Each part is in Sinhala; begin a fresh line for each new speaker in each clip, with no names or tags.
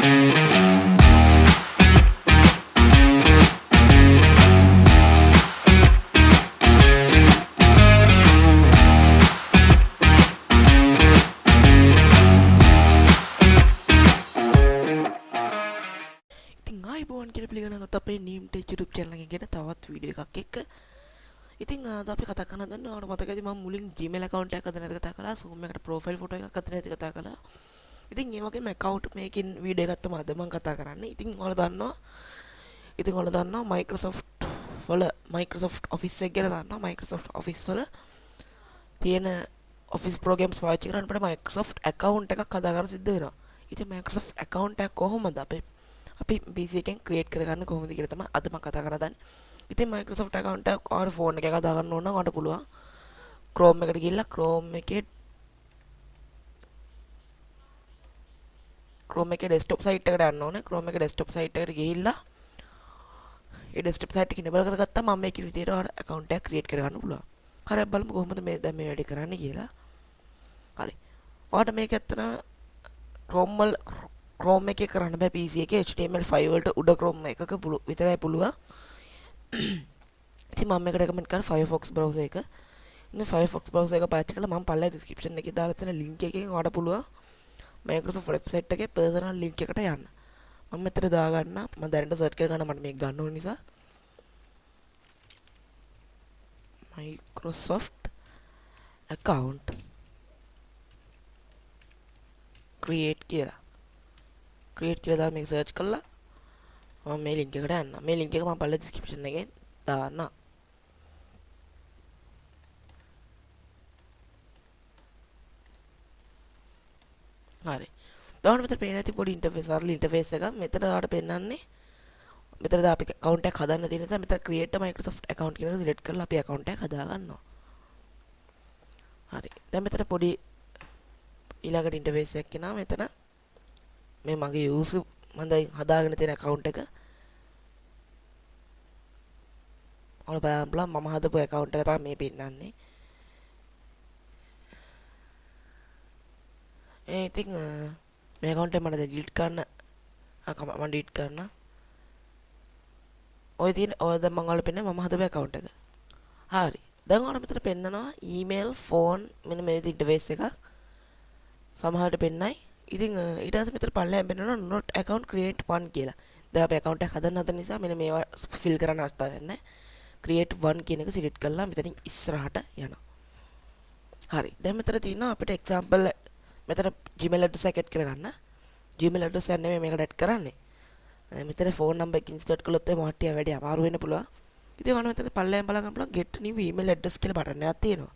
ආයිබෝන් කියලා පිළිගන්නත් අපේ NIMTECH YouTube channel එකේ ගෙන තවත් වීඩියෝ එකක් එක්ක. ඉතින් අද අපි කතා කරන්න හදන්නේ ඔයාලට මතකයිද මම මුලින් Gmail account එකක් හදන හැටි කතා කළා. Zoom එකට profile photo එකක් හදන හැටි කතා කළා. ඉතින් ඒ වගේම account මේකින් වීඩියෝ එකක් තමයි අද මම කතා කරන්නේ. ඉතින් ඔයාලා දන්නවා Microsoft Office එක ගැන දන්නවා. Microsoft Office වල තියෙන office programs පාවිච්චි කරන්න අපිට Microsoft account එකක් හදාගන්න සිද්ධ වෙනවා. ඉතින් Microsoft account එක කොහොමද අපි PC එකෙන් create කරගන්න කොහොමද කියලා තමයි අද මම කතා කරන්න දන්නේ. ඉතින් Microsoft account එක ඔයාලා phone එකක හදාගන්න ඕන නම් ඔයාලට පුළුවන් Chrome එකට ගිහිල්ලා Chrome එකේ desktop site එකට යන්න ඕනේ. Chrome එකේ desktop site එකට ගිහිල්ලා ඒ desktop site එක enable කරගත්තා මම මේක විදිහට ඔයාලට account එකක් create කරගන්න පුළුවන්. හරි බලමු කොහොමද මේ වැඩේ කරන්නේ කියලා. හරි. ඔයාලට මේක ඇත්තටම Chrome එකේ කරන්න බෑ PC එකේ HTML5 වලට උඩ Chrome එකක විතරයි පුළුවන්. ඉතින් මම මේකට recommend කරන්නේ Firefox browser එක. ඉතින් Firefox browser එක පාවිච්චි කරලා මම පල්ලේ description එකේ දාලා තියෙන link එකෙන් ඔයාලට පුළුවන් Microsoft website එකේ personal link එකට යන්න. මම මෙතන දාගන්න මම දැනට search කරගන්න මට මේක ගන්න ඕන නිසා Microsoft account create කියලා දාලා මේක search කළා මම මේ link එකට යන්න. මේ link එක මම පල්ලේ description එකේ දාන්න. හරි. දැන් මෙතන පේන ඇති පොඩි interface එකක්. මෙතන ඔයාලට පෙන්නන්නේ මෙතන අපි account එකක් හදන්න තියෙන නිසා මෙතන create a Microsoft account කියන එක select කරලා අපි account එකක් හදා ගන්නවා. හරි. දැන් මෙතන පොඩි ඊළඟට interface එකක් එනවා. මෙතන මේ මගේ user මම දැන් හදාගෙන තියෙන account එක ඔයාලා බලන්න මම හදපු account එක තමයි මේ පෙන්නන්නේ. ඉතින් මේ account එක මම දැන් delete කරන්න මම delete කරන්න. ඔය දැන් මම ඔයාලට පෙන්නන්නේ මම හදපු account එක. හරි. දැන් ඔයාලා මෙතන පෙන්නනවා email phone මෙන්න මේ විදිහට interface එකක් සමහරට පෙන්නයි. ඉතින් ඊට පස්සේ මෙතන පල්ලෙහාම පෙන්නනවා not account create one කියලා. දැන් අපි account එකක් හදන්න හදන නිසා මෙන්න මේවා fill කරන්න අවස්ථාවක් නැහැ. create one කියන එක select කරලා මෙතනින් ඉස්සරහට යනවා. හරි. දැන් මෙතන තියෙනවා අපිට example මෙතන Gmail address එක add කරගන්න. Gmail address එක නෙමෙයි මේකට add කරන්නේ. මෙතන phone number එක insert කළොත් එහම හටිය වැඩි අමාරු වෙන්න පුළුවන්. ඉතින් ඔන්න මෙතන පල්ලෙහාම බලා ගන්න පුළුවන් get new email address කියලා බටන් එකක් තියෙනවා.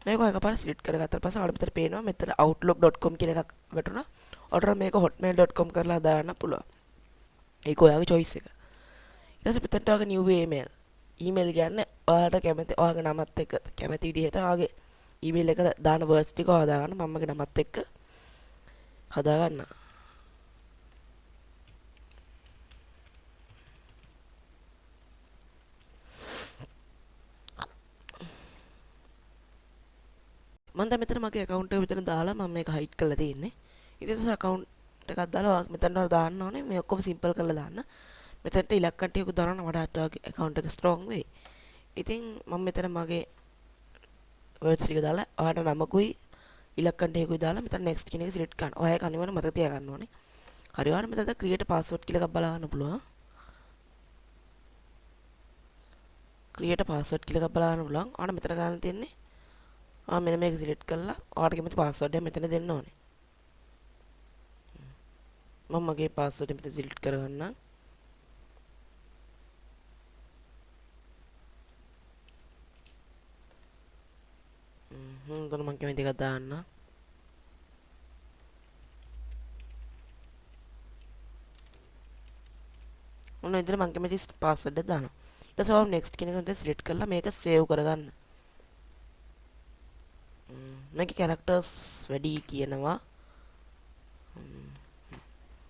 මේක එකපාරට select කරගත්තාට පස්සේ ඔයාලට මෙතන පේනවා මෙතන outlook.com කියලා එකක් වැටුණා. ඔයාලට මේක hotmail.com කරලා දාන්න පුළුවන්. ඒක ඔයාගේ choice එක. ඊට පස්සේ මෙතනට ඔයාගේ new email කියන්නේ ඔයාලට කැමති ඔයාගේ නමත් එක්ක කැමති විදිහට ඔයාගේ email එකට දාන words ටික හදා ගන්න මමගේ නමත් එක්ක හදා ගන්න. මම දැන් මෙතන මගේ account එක මෙතන දාලා මම මේක hide කරලා තියෙන්නේ. ඊට පස්සේ account එකක් දාලා මෙතන දාන්න ඕනේ. මේ ඔක්කොම simple කරලා දාන්න. මෙතනට ඉලක්ක ටිකක් දාන්න වඩාත් ඔයාගේ account එක strong වෙයි. ඉතින් මම මෙතන මගේ words ටික දාලා ඔයාලට නමකුයි ඉලක්ක ටිකකුයි දාලා මෙතන next කියන එක select කරන්න. ඔයා ඒක අනිවාර්යයෙන් මතක තියාගන්න ඕනේ. හරි ඔයාලට මෙතන create password කියලා එකක් බලන්න පුළුවන්. create password කියලා එකක් බලන්න පුළුවන්. ඔයාලට මෙතන ගන්න තියෙන්නේ මෙන්න මේක select කරලා ඔයාලට කැමති password එක මෙතන දෙන්න ඕනේ. මම මගේ password එක මෙතන select කරගන්නම්. එතන මම කැමති එකක් දාන්න. ඔන්න ඉතින් මම කැමති password එක දානවා. ඊට පස්සේ ඔයා next කියන එක select කරලා මේක save කරගන්න. මේකේ characters වැඩි කියනවා.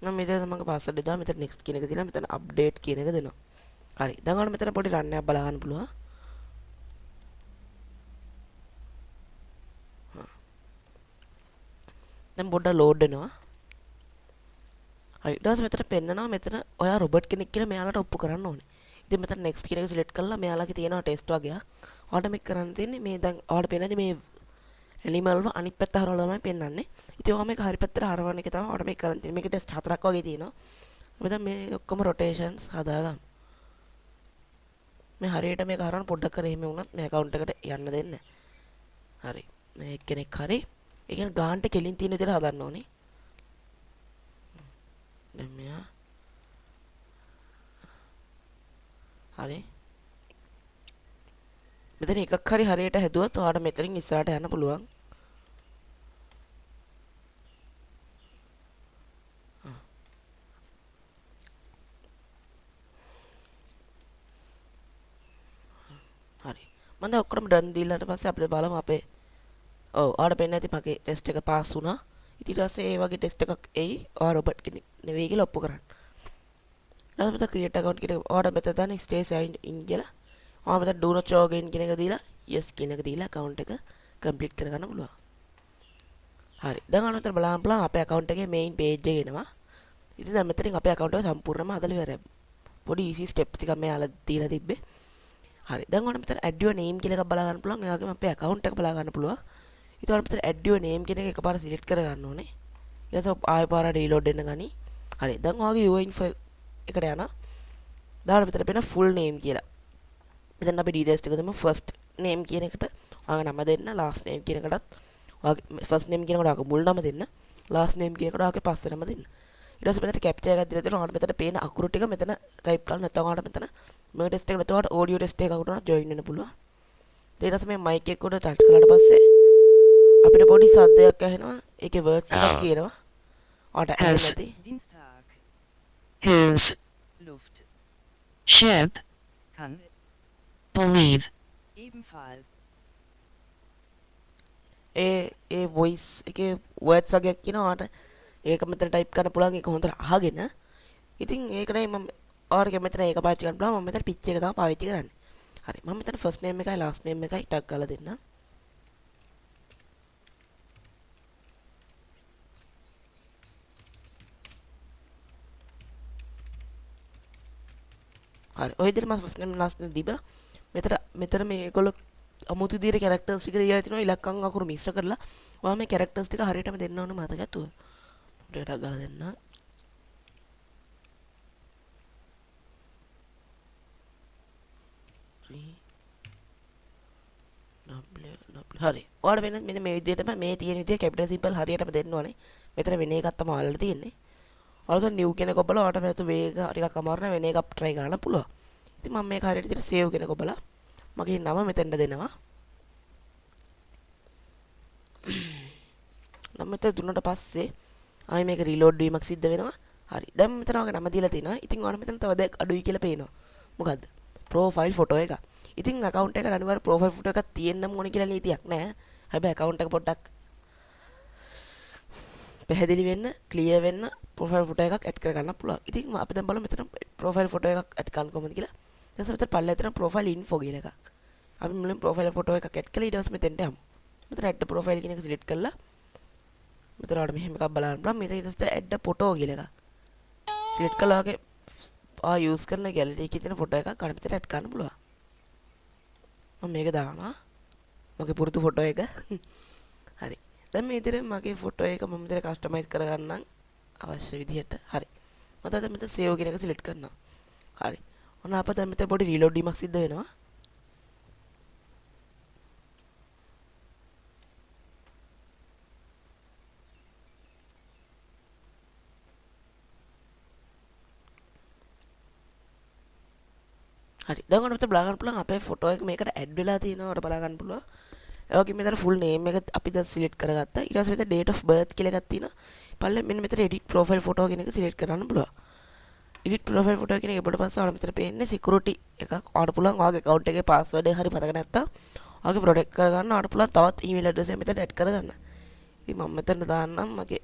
මම මෙතන මගේ password එක දාලා මෙතන next කියන එක දාලා මෙතන update කියන එක දෙනවා. හරි. දැන් ඔයාලා මෙතන පොඩි run එකක් බලා ගන්න පුළුවන්. දැන් පොඩ්ඩක් load වෙනවා. හරි ඊට පස්සේ මෙතන පෙන්නනවා මෙතන ඔයා රොබර්ට් කෙනෙක් කියලා මෙයාලට ඔප්පු කරන්න ඕනේ. ඉතින් මෙතන next කියන එක select කරලා මෙයාලගේ තියෙනවා ටෙස්ට් වගේක්. ඔයාලට මේක කරන්න තියෙන්නේ මේ දැන් ඔයාලට පේනද මේ ඇනිමල් වල අනිත් පැත්ත හරවලා තමයි පෙන්වන්නේ. ඉතින් ඔයා මේක හරි පැත්තට හරවන්න එක තමයි ඔයාලට මේක කරන්න තියෙන්නේ. මේකේ ටෙස්ට් 4ක් වගේ තියෙනවා. මෙතන මේ ඔක්කොම rotations හදාගන්න. මේ හරියට මේක හරවන්න පොඩ්ඩක් කර එහෙම වුණත් මේ account එකට යන්න දෙන්න. හරි. මේ කෙනෙක් හරි. ඒ කියන්නේ ගාන්ට කෙලින් තියෙන විදිහට හදන්න ඕනේ. දැන් මෙයා හරි. මෙතන එකක් හරි හරියට හැදුවත් ඔයාලට මෙතනින් ඉස්සරහට යන්න පුළුවන්. හරි. මම දැන් ඔක්කොම ඩන් දීලාට පස්සේ අපිට බලමු අපේ ඔව් ඔයාලට පේන්නේ නැති මගේ ටෙස්ට් එක පාස් වුණා. ඊට පස්සේ ඒ වගේ ටෙස්ට් එකක් එයි. ඔයා රොබර්ට් කෙනෙක් නෙවෙයි කියලා ඔප්පු කරන්න. ඊට පස්සේ මෙතන ක්‍රියේට් account කියන ඔයාලට මෙතන දාන්න stay signed in කියලා. ඔයා මෙතන do not show again කියන එක දීලා yes කියන එක දීලා account එක complete කරගන්න පුළුවන්. හරි. දැන් ඔයාලා මෙතන බලන්න පුළුවන් අපේ account එකේ main page එක එනවා. ඉතින් දැන් මෙතනින් අපේ account එක සම්පූර්ණයෙන්ම හදලා ඉවරයි. පොඩි easy steps ටිකක් මෙයාලා දීලා තිබ්බේ. හරි. දැන් ඔයාලා මෙතන add your name කියලා එකක් බලා ගන්න පුළුවන්. ඒ වගේම අපේ account එක බලා ගන්න පුළුවන්. ඊට පස්සේ මෙතන add your name කියන එක එකපාර select කරගන්න ඕනේ. ඊට පස්සේ ආයෙ පාරට reload වෙන්න ගනි. හරි. දැන් ඔයාගේ UI info එකට යනවා. දාන්න මෙතන පේන full name කියලා. මෙතන අපි details ටික දෙමු. first name කියන එකට ඔයාගේ නම දෙන්න. last name කියන එකටත් ඔයාගේ first name කියන එකට ඔයාගේ මුල් නම දෙන්න. last name කියන එකට ඔයාගේ පස්සේ නම දෙන්න. ඊට පස්සේ මෙතන captcha එකක් දීලා තියෙනවා. ඔයාලට මෙතන පේන අකුරු ටික මෙතන type කරලා නැත්නම් ඔයාලට මෙතන මේ test එක නැත්නම් ඔයාලට audio test එකකට උනා join වෙන්න පුළුවන්. ඊට පස්සේ මේ mic එක උඩ touch කළාට පස්සේ අපිට පොඩි සද්දයක් ඇහෙනවා. ඒකේ words ටිකක් කියනවා. ඔයාලට ඇහෙන්නේ නැති.
Dienstag. His. Luft. Ship. Kann. Believe. Ebenfalls.
ඒ voice එකේ words වගේක් කියනවා. ඔයාලට ඒක මෙතන type කරන්න පුළුවන්. ඒක හොඳට අහගෙන. ඉතින් ඒකනේ මම ඔයාලට මෙතන ඒක පාවිච්චි කරන්න පුළුවන්. මම මෙතන pitch එක තමයි පාවිච්චි කරන්නේ. හරි. මම මෙතන first name එකයි last name එකයි tag කරලා දෙන්නම්. හරි. ඔය විදිහට මම first name last name දීපලා මෙතන මේගොල්ලෝ අමුතු විදිහට characters ටික දීලා තිනවා. ඉලක්කම් අකුරු මිශ්‍ර කරලා ඔයා මේ characters ටික හරියටම දෙන්න ඕන මතක ඇතුව. ඩේටා ගාලා දෙන්න. හරි. ඔයාලා වෙන මෙන්න මේ විදිහටම මේ තියෙන විදිහ capital simple හරියටම දෙන්න ඕනේ. මෙතන වෙන එකක් තමයි ඔයාලට තියෙන්නේ. ඔයාලා new කෙනෙක් ඔබලා ඔයාලට මෙතන වේග ටිකක් අමාරු නම් වෙන එකක් try කරන්න පුළුවන්. ඉතින් මම මේක හරියට විදිහට save කෙනෙක් ඔබලා මගේ නම මෙතෙන්ට දෙනවා. නම් මෙතන දුන්නට පස්සේ ආයි මේක reload වීමක් සිද්ධ වෙනවා. හරි. දැන් මෙතන ඔයාගේ නම දීලා තිනවා. ඉතින් ඔයාලා මෙතන තව දෙයක් අඩුයි කියලා පේනවා. මොකද්ද? profile photo එක. ඉතින් account එකට අනිවාර්ය profile photo එකක් තියෙන්නම ඕනේ කියලා නීතියක් නැහැ. හැබැයි account එක පොඩ්ඩක් පැහැදිලි වෙන්න, clear වෙන්න profile photo එකක් add කරගන්න පුළුවන්. ඉතින් අපි දැන් බලමු මෙතන profile photo එකක් add කරන්න කොහොමද කියලා. ඊට පස්සේ මෙතන පල්ලේ තියෙන profile info කියන එකක්. අපි මුලින් profile photo එකක් add කරලා ඊට පස්සේ මෙතෙන්ට යමු. මෙතන add profile කියන එක select කරලා මෙතන වල මෙහෙම එකක් බලන්න පුළුවන්. මෙතන ඊට පස්සේ add photo කියලා එකක්. select කළා වගේ use කරන gallery එකේ තියෙන photo එකක් අර මෙතන add කරන්න පුළුවන්. මම මේක දානවා. මගේ පුරුදු ෆොටෝ එක. හරි. දැන් මේ විදිහට මගේ ෆොටෝ එක මම විදිහට කස්ටමයිස් කරගන්නම් අවශ්‍ය විදිහට. හරි. මම දැන් මෙතන save කියන එක සිලෙක්ට් කරනවා. හරි. ඔන්න අපිට දැන් මෙතන පොඩි රීලෝඩ් වීමක් සිද්ධ වෙනවා. හරි. දැන් ඔන්න මෙතන බලා ගන්න පුළුවන් අපේ ෆොටෝ එක මේකට ඇඩ් වෙලා තියෙනවා. ඔයාලට බලා ගන්න පුළුවන්. ඒ වගේම මෙතන full name එක අපි දැන් select කරගත්තා. ඊට පස්සේ මෙතන date of birth කියලා එකක් තියෙනවා. පල්ලෙන් මෙන්න මෙතන edit profile photo කියන එක select කරන්න පුළුවන්. edit profile photo කියන එක එපුවට පස්සේ ඔයාලා මෙතන පේන්නේ security එකක්. ඔයාලට පුළුවන් ඔයාගේ account එකේ password එක හරි මතක නැත්තම් ඔයාගේ protect කරගන්න ඔයාලට පුළුවන් තවත් email address එක මෙතන add කරගන්න. ඉතින් මම මෙතන දාන්නම් මගේ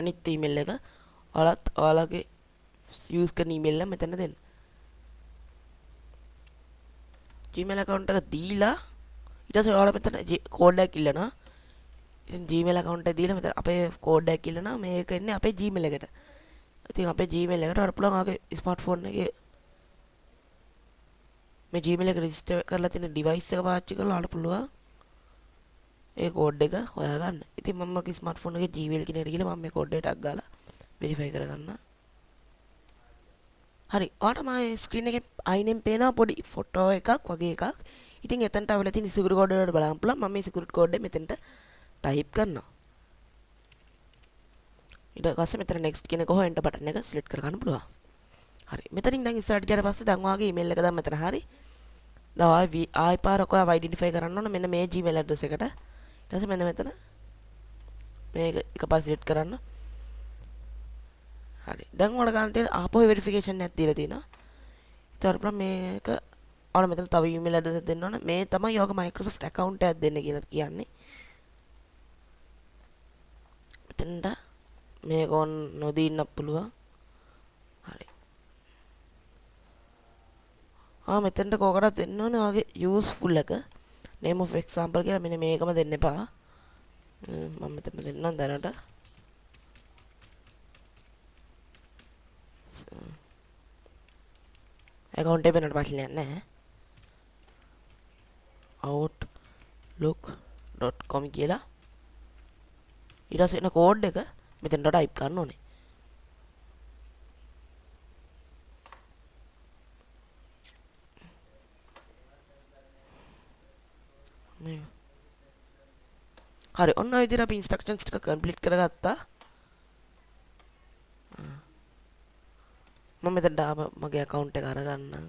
අනිත් email එක. ඔයාලගේ use කරන email එක මෙතන දෙන්න. Gmail account එක දීලා ඊට පස්සේ ඔයාලා මෙතන කෝඩ් එකක් ඉල්ලනවා. ඉතින් Gmail account එක දීලා මෙතන අපේ කෝඩ් එක කිල්ලනවා මේක එන්නේ අපේ Gmail එකට. ඉතින් අපේ Gmail එකට අර පුළුවන් ආගේ ස්මාර්ට්ෆෝන් එකේ මේ Gmail එක රෙජිස්ටර් කරලා තියෙන ඩිවයිස් එක පාවිච්චි කරලා අර පුළුවන් ඒ කෝඩ් එක හොයාගන්න. ඉතින් මම මගේ ස්මාර්ට්ෆෝන් එකේ Gmail කියන එකට ගිහලා මම මේ කෝඩ් එක ටක් ගාලා වෙරිෆයි කරගන්න. හරි. ඔයාලට මගේ ස්ක්‍රීන් එකේ අයිනෙන් පේන පොඩි ෆොටෝ එකක් වගේ එකක්. ඉතින් එතනට අවල තියෙන සිකියුරිටි කෝඩ් වලට බලන්න පුළුවන්. මම මේ සිකියුරිටි කෝඩ් එක මෙතනට ටයිප් කරනවා. ඊට පස්සේ මෙතන next කියන එක හොයන්න බටන් එක සිලෙක්ට් කරගන්න පුළුවන්. හරි. මෙතනින් දැන් ඉස්සරහට ගියාට පස්සේ දැන් ඔයාගේ ඊමේල් එක දැන් මෙතන හරි. දැන් ආයි පාරක් ඔයාව අයිඩෙන්ටිෆයි කරන්න ඕන මෙන්න මේ Gmail address එකට. ඊට පස්සේ මෙන්න මෙතන මේක එකපාර සිලෙක්ට් කරන්න. හරි. දැන් ඔයාලා ගන්න තියෙන ආපහු වෙරිෆිකේෂන් එකක් දීලා තියෙනවා. ඊට පස්සේ මේක ඔයාලා මෙතන තව ඊමේල් address එකක් දෙන්න ඕන. මේ තමයි ඔයාගේ Microsoft account එකක් දෙන්න කියලා කියන්නේ. මෙතනට මේක ඔන් නොදීන්න පුළුවන්. හරි. මෙතනට කෝකටත් දෙන්න ඕනේ ඔයාගේ useful එක. name of example කියලා මෙන්න මේකම දෙන්න එපා. මම මෙතන දෙන්නම් දැනට. account එක වෙනට පස්සේ නැහැ. outlook.com කියලා ඊට පස්සේ එන කෝඩ් එක මෙතනට ටයිප් කරන්න ඕනේ. හරි ඔන්න ඔය විදිහට අපි ඉන්ස්ට්‍රක්ෂන්ස් ටික කම්ප්ලීට් කරගත්තා. මම මෙතනට මගේ account එක අරගන්නම්.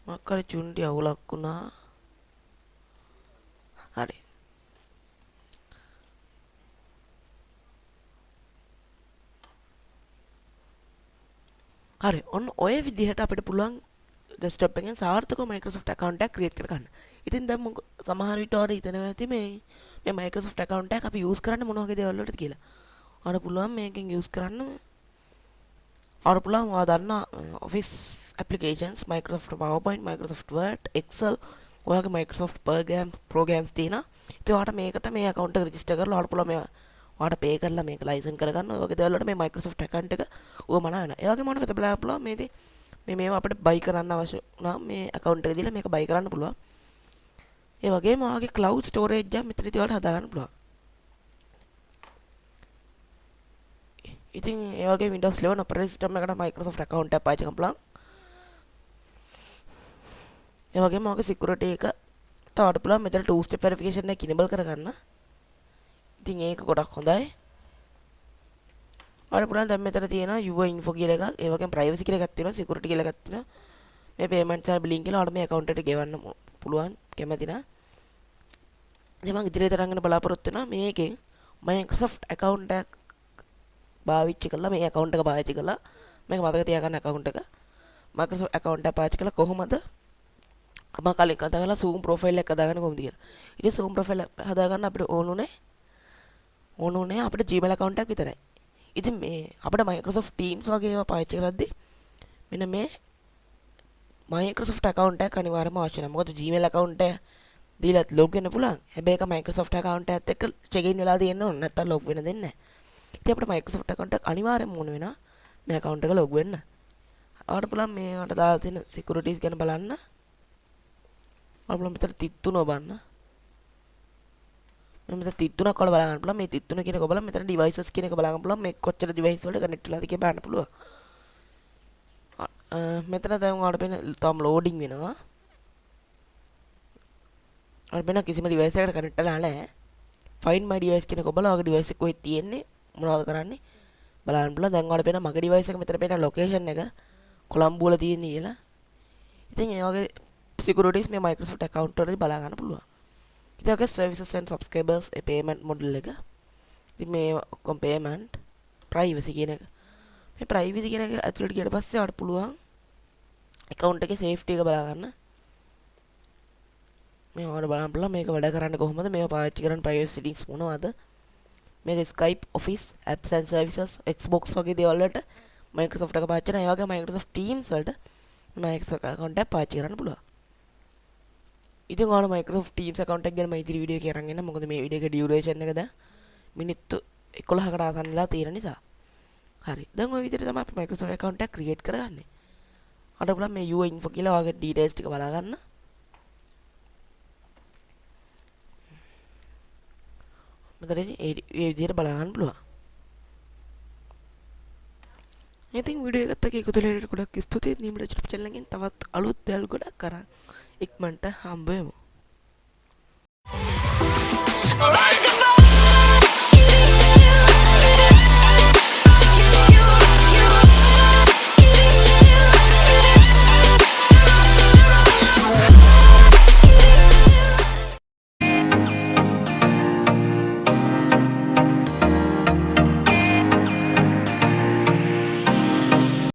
මක්කර චුන්ටි අවුලක් වුණා. හරි. හරි ඔන්න ඔය විදිහට අපිට පුළුවන් ඩෙස්ක්ටොප් එකෙන් සාර්ථකව Microsoft account එකක් ක්‍රියේට් කරගන්න. ඉතින් දැන් සමහර විට ඔයාලා හිතනවා ඇති මේ Microsoft account එක අපි යූස් කරන්නේ මොන වගේ දේවල් වලටද කියලා. ඔයාලට පුළුවන් මේකෙන් යූස් කරන්න. ඔයාලට පුළුවන් ඔයා දන්න Office applications Microsoft PowerPoint, Microsoft Word, Excel ඔයාගේ Microsoft programs තියෙනවා. ඉතින් ඔයාලට මේකට මේ account එක register කරලා ඔයාලට පුළුවන් මේ ඔයාලට pay කරලා මේක license කරගන්න. ඔය වගේ දේවල් වලට මේ Microsoft account එක උවමනා වෙනවා. ඒ වගේම මොනවද බලන්න පුළුවන් මේවා අපිට buy කරන්න අවශ්‍ය නම් මේ account එක දීලා මේක buy කරන්න පුළුවන්. ඒ වගේම ඔයාගේ cloud storage එක මෙතනදී ඔයාලට හදාගන්න පුළුවන්. ඉතින් ඒ වගේ Windows 11 operating system එකට Microsoft account එක පාවිච්චි කරන්න පුළුවන්. ඒ වගේම ඔයාගේ security එකට ඔයාලට පුළුවන් මෙතන two step verification එක enable කරගන්න. ඉතින් ඒක ගොඩක් හොඳයි. ඔයාලට පුළුවන් දැන් මෙතන තියෙනවා your info කියලා එකක්. ඒ වගේම privacy කියලා එකක් තියෙනවා, security කියලා එකක් තියෙනවා. මේ payments and billing කියලා ඔයාලට මේ account එකට ගෙවන්න පුළුවන් කැමති නම්. ඉතින් මම ඉදිරියට අරගෙන බලාපොරොත්තු වෙනවා මේකෙන් Microsoft account එක පාවිච්චි කරලා මේ account එක පාවිච්චි කරලා මේක මතක තියාගන්න account එක Microsoft account එක පාවිච්චි කරලා කොහොමද මම කලින් කතා කරලා Zoom profile එක හදාගන්න කොහොමද කියලා. ඉතින් Zoom profile හදාගන්න අපිට ඕනුනේ අපිට Gmail account එකක් විතරයි. ඉතින් මේ අපිට Microsoft Teams වගේ ඒවා පාවිච්චි කරද්දී මෙන්න මේ Microsoft account එක අනිවාර්යයෙන්ම අවශ්‍ය නැහැ. මොකද Gmail account එක දීලත් log වෙන්න පුළුවන්. හැබැයි ඒක Microsoft account එකත් එක්ක check in වෙලා තියෙන්න ඕන. නැත්නම් log වෙන්න දෙන්නේ නැහැ. ඉතින් අපිට Microsoft account එක අනිවාර්යයෙන්ම ඕන වෙනවා මේ account එක log වෙන්න. ඔයාලට පුළුවන් මේවට දාලා තියෙන securities ගැන බලන්න. ඔයාලට පුළුවන් මෙතන 33 බලන්න. මෙතන 33ක් වල බලා ගන්න පුළුවන්. මේ 33 කියන එක බලන්න මෙතන devices කියන එක බලා ගන්න පුළුවන්. මේ කොච්චර device වලට connect වෙලාද කියලා බලන්න පුළුවන්. මෙතන දැන් ඔයාලට පේන තාම loading වෙනවා. ඔයාලට පේන කිසිම device එකකට connect වෙලා නැහැ. find my device කියන එක බලලා ඔයාගේ device එක කොහෙද තියෙන්නේ මොනවද කරන්නේ බලන්න පුළුවන්. දැන් ඔයාලට පේන මගේ device එක මෙතන පේන location එක කොළඹ වල තියෙන්නේ කියලා. ඉතින් ඒ වගේ securities මේ Microsoft account වලදී බලා ගන්න පුළුවන්. ඉතින් ඔගේ services and subscribers payment model එක. ඉතින් මේ ඔක්කොම payment privacy කියන එක මේ ප්‍රයිවසි කියන එක ඇතුළට ගියට පස්සේ ඔයාලට පුළුවන් account එකේ safety එක බලා ගන්න. මේ ඔයාලට බලන්න පුළුවන් මේක වැඩ කරන්නේ කොහොමද, මේක පාවිච්චි කරන්න privacy settings මොනවද, මේක Skype, Office, apps and services, Xbox වගේ දේවල් වලට Microsoft එක පාවිච්චි කරන, ඒ වගේ Microsoft Teams වලට Microsoft account එක පාවිච්චි කරන්න පුළුවන්. ඉතින් ඔයාලා Microsoft Teams account එක ගැන මම ඉදිරි වීඩියෝ එකේ අරන් එන්න. මොකද මේ වීඩියෝ එකේ duration එක දැන් මිනිත්තු 11කට ආසන්න වෙලා තියෙන නිසා. හරි. දැන් ওই විදිහට තමයි අපි Microsoft account එක create කරගන්නේ. අර බලන්න මේ UI info කියලා ඔයාගේ details ටික බලා ගන්න. මෙතනදී ඒ විදිහට බලා ගන්න පුළුවන්. ඉතින් වීඩියෝ එකත් එක්ක එකතු වෙලා ගොඩක් ස්තුතියි. NIMTECH channel එකෙන් තවත් අලුත් දේවල් ගොඩක් අරන් ඉක්මනට හම්බ වෙමු.